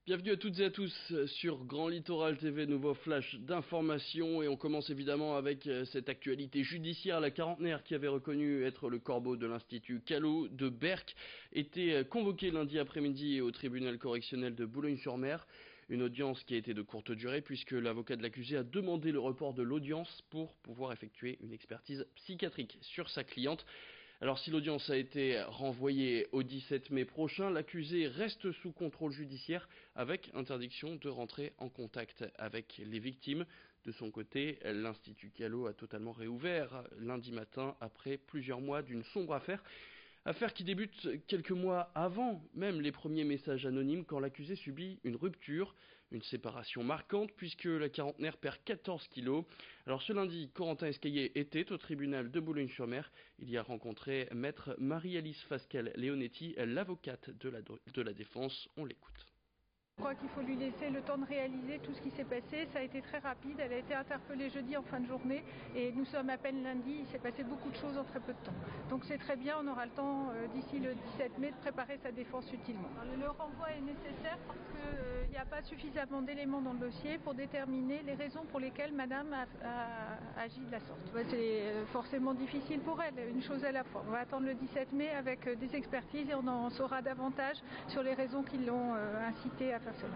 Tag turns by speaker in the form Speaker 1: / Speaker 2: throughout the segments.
Speaker 1: Bienvenue à toutes et à tous sur Grand Littoral TV, nouveau flash d'information et on commence évidemment avec cette actualité judiciaire. La quarantenaire qui avait reconnu être le corbeau de l'Institut Callot de Berck était convoquée lundi après-midi au tribunal correctionnel de Boulogne-sur-Mer. Une audience qui a été de courte durée puisque l'avocat de l'accusé a demandé le report de l'audience pour pouvoir effectuer une expertise psychiatrique sur sa cliente. Alors si l'audience a été renvoyée au 17 mai prochain, l'accusé reste sous contrôle judiciaire avec interdiction de rentrer en contact avec les victimes. De son côté, l'Institut Callot a totalement réouvert lundi matin après plusieurs mois d'une sombre affaire. Affaire qui débute quelques mois avant même les premiers messages anonymes quand l'accusé subit une rupture, une séparation marquante puisque la quarantenaire perd 14 kilos. Alors ce lundi, Corentin Escaillé était au tribunal de Boulogne-sur-Mer. Il y a rencontré maître Marie-Alice Fascal-Leonetti, l'avocate de la défense. On l'écoute.
Speaker 2: Je crois qu'il faut lui laisser le temps de réaliser tout ce qui s'est passé. Ça a été très rapide. Elle a été interpellée jeudi en fin de journée et nous sommes à peine lundi. Il s'est passé beaucoup de choses en très peu de temps. Donc c'est très bien, on aura le temps d'ici le 17 mai de préparer sa défense utilement. Le renvoi est nécessaire parce qu'il n'y a pas suffisamment d'éléments dans le dossier pour déterminer les raisons pour lesquelles madame a agi de la sorte. C'est forcément difficile pour elle, une chose à la fois. On va attendre le 17 mai avec des expertises et on en saura davantage sur les raisons qui l'ont incité à faire cela.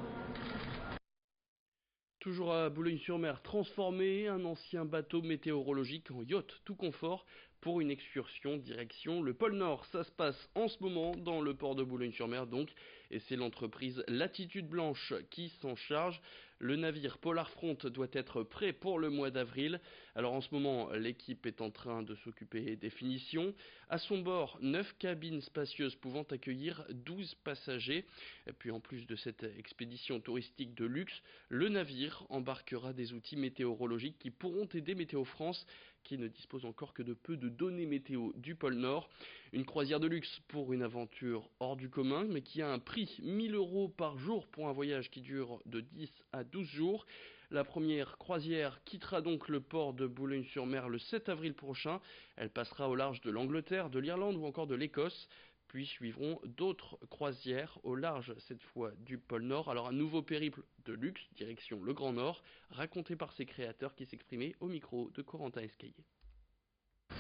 Speaker 1: Toujours à Boulogne-sur-Mer, transformer un ancien bateau météorologique en yacht tout confort pour une excursion direction le pôle Nord. Ça se passe en ce moment dans le port de Boulogne-sur-Mer donc, et c'est l'entreprise Latitude Blanche qui s'en charge. Le navire Polar Front doit être prêt pour le mois d'avril. Alors en ce moment, l'équipe est en train de s'occuper des finitions. À son bord, 9 cabines spacieuses pouvant accueillir 12 passagers. Et puis en plus de cette expédition touristique de luxe, le navire embarquera des outils météorologiques qui pourront aider Météo France, qui ne dispose encore que de peu de données météo du pôle Nord. Une croisière de luxe pour une aventure hors du commun, mais qui a un prix 1000 € par jour pour un voyage qui dure de 10 à 12 jours. La première croisière quittera donc le port de Boulogne-sur-Mer le 7 avril prochain. Elle passera au large de l'Angleterre, de l'Irlande ou encore de l'Écosse. Puis suivront d'autres croisières au large, cette fois du pôle Nord. Alors un nouveau périple de luxe, direction le Grand Nord, raconté par ses créateurs qui s'exprimaient au micro de Corentin Escaillé.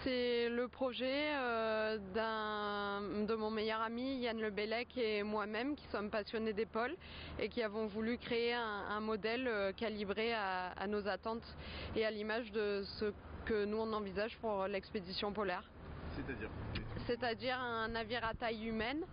Speaker 3: C'est le projet de mon meilleur ami Yann Le Bellec et moi-même qui sommes passionnés d'épaule et qui avons voulu créer un modèle calibré à nos attentes et à l'image de ce que nous on envisage pour l'expédition polaire. C'est-à-dire un navire à taille humaine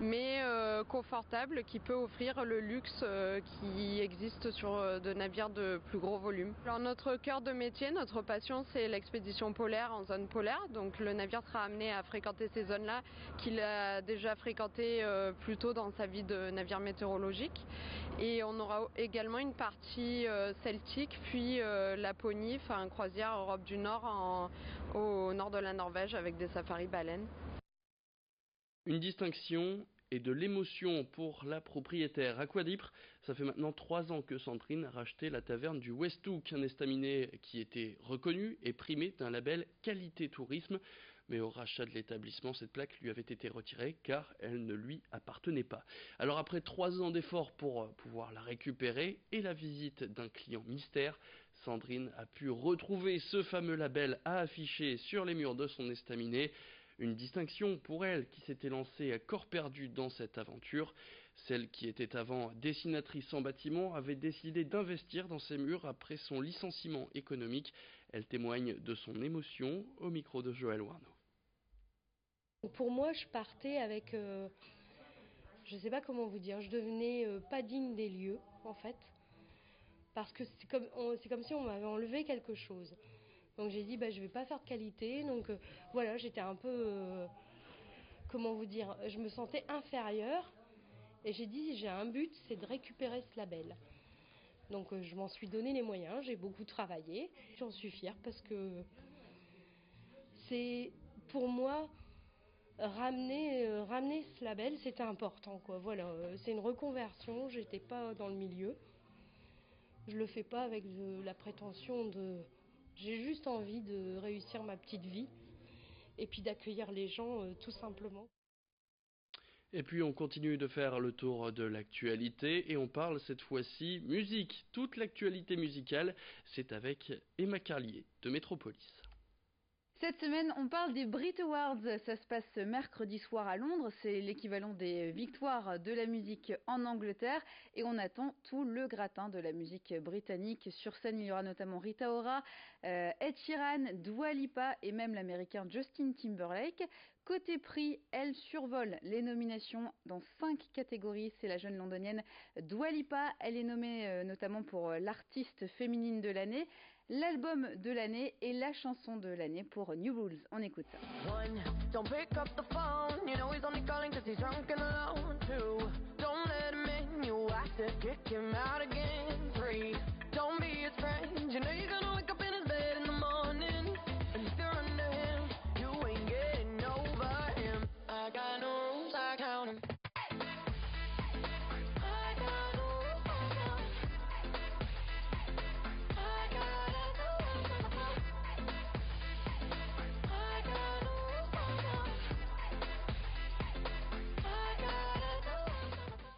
Speaker 3: mais confortable qui peut offrir le luxe qui existe sur de navires de plus gros volume. Alors notre cœur de métier, notre passion, c'est l'expédition polaire en zone polaire. Donc le navire sera amené à fréquenter ces zones-là qu'il a déjà fréquentées plus tôt dans sa vie de navire météorologique. Et on aura également une partie celtique, puis Laponie, enfin croisière Europe du Nord au nord de la Norvège avec des safaris baleines.
Speaker 1: Une distinction et de l'émotion pour la propriétaire. Aquadipre, ça fait maintenant 3 ans que Sandrine a racheté la taverne du Westhook, un estaminet qui était reconnu et primé d'un label qualité tourisme. Mais au rachat de l'établissement, cette plaque lui avait été retirée car elle ne lui appartenait pas. Alors après 3 ans d'efforts pour pouvoir la récupérer et la visite d'un client mystère, Sandrine a pu retrouver ce fameux label à afficher sur les murs de son estaminet. Une distinction pour elle qui s'était lancée à corps perdu dans cette aventure. Celle qui était avant dessinatrice en bâtiment avait décidé d'investir dans ces murs après son licenciement économique. Elle témoigne de son émotion au micro de Joël Warno.
Speaker 4: Pour moi, je partais avec, je sais pas comment vous dire, je devenais pas digne des lieux en fait, parce que c'est comme si on m'avait enlevé quelque chose. Donc j'ai dit je vais pas faire de qualité, donc voilà, j'étais un peu, comment vous dire, je me sentais inférieure et j'ai dit j'ai un but, c'est de récupérer ce label. Donc je m'en suis donné les moyens, j'ai beaucoup travaillé, j'en suis fière parce que c'est pour moi ramener ce label, c'était important quoi. Voilà, c'est une reconversion, j'étais pas dans le milieu, je le fais pas avec la prétention de. J'ai juste envie de réussir ma petite vie et puis d'accueillir les gens tout simplement.
Speaker 1: Et puis on continue de faire le tour de l'actualité et on parle cette fois-ci musique. Toute l'actualité musicale, c'est avec Emma Carlier de Métropolis.
Speaker 5: Cette semaine, on parle des Brit Awards. Ça se passe mercredi soir à Londres. C'est l'équivalent des victoires de la musique en Angleterre. Et on attend tout le gratin de la musique britannique. Sur scène, il y aura notamment Rita Ora, Ed Sheeran, Dua Lipa et même l'américain Justin Timberlake. Côté prix, elle survole les nominations dans 5 catégories. C'est la jeune londonienne Dua Lipa. Elle est nommée notamment pour l'artiste féminine de l'année, l'album de l'année et la chanson de l'année pour New Rules. On écoute ça.
Speaker 6: One, don't pick up the phone. You know he's only calling 'cause he's drunk and alone. Two, don't let him in. You have to kick him out again. Three, don't be his friend. You know you're gonna wake up in his bed in the morning. And if you're under him, you ain't getting over him. I got no rules, I count 'em.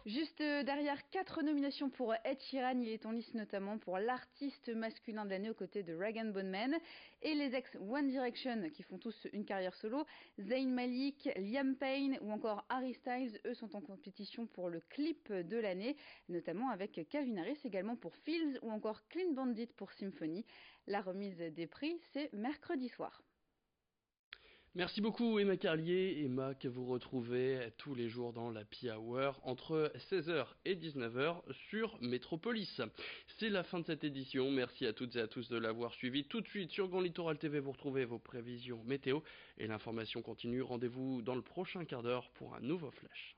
Speaker 5: Juste derrière 4 nominations pour Ed Sheeran, il est en liste notamment pour l'artiste masculin de l'année aux côtés de Rag & Bone Man et les ex One Direction qui font tous une carrière solo. Zayn Malik, Liam Payne ou encore Harry Styles, eux sont en compétition pour le clip de l'année, notamment avec Calvin Harris également pour Fields ou encore Clean Bandit pour Symphony. La remise des prix, c'est mercredi soir.
Speaker 1: Merci beaucoup Emma Carlier, Emma que vous retrouvez tous les jours dans l'Happy Hour entre 16h et 19h sur Métropolis. C'est la fin de cette édition, merci à toutes et à tous de l'avoir suivi. Tout de suite sur Grand Littoral TV vous retrouvez vos prévisions météo et l'information continue. Rendez-vous dans le prochain quart d'heure pour un nouveau flash.